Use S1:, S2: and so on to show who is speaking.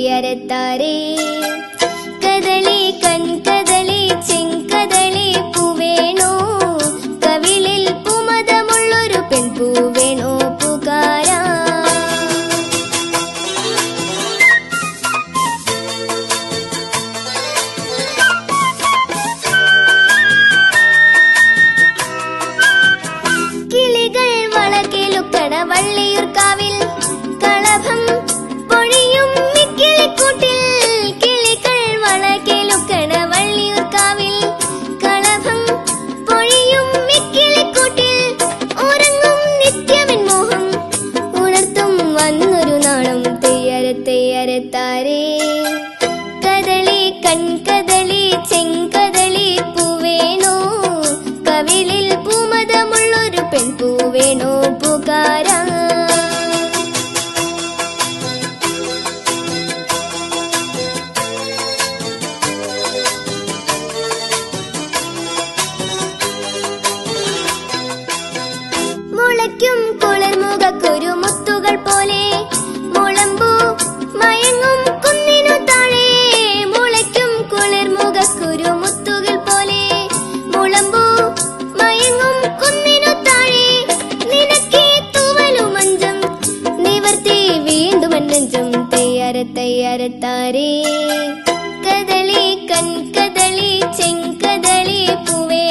S1: തെയ്യരത്താരേ കദളി കൺകദളി ചെങ്കദളി പൂവേണോ കവിളിൽ പൂമതമുള്ളൊരു പെൺപൂവേണോ പുകാരാ കിളികൾ വളകിലുക്കട വള്ളിയൂർക്കാവിൽ കളഭം പൊഴിയും മിക്കിളിക്കൂട്ടിൽ കിളികൾ വളകിലുക്കട വള്ളിയൂർക്കാവിൽ കളഭം പൊഴിയും മിക്കിളിക്കൂട്ടിൽ ഉറങ്ങും നിത്യമെൻ മോഹം ഉണർത്തും വന്നൊരു നാണം തെയ്യരത്താരേ കദളി കൺകദളി ചെങ്കദളി പൂവേണോ കവിളിൽ പൂമതമുള്ളൊരു പെൺപൂവേണോ പുകാരാ മുളയ്ക്കും കുളിർമുഖക്കുരു മുത്തുകൾ പോലെ മുളമ്പൂ മയങ്ങും കുന്നിനു താഴെ മുളയ്ക്കും കുളിർമുഖക്കുരു മുത്തുകൾ പോലെ മുളമ്പൂ മയങ്ങും കുന്നിനു താഴെ നിനക്കേ തൂവലുമഞ്ചം നിവർത്തി വീണ്ടും നെഞ്ചം തെയ്യരത്താരേ കദളി കൺകദളി ചെങ്കദളി പൂവേ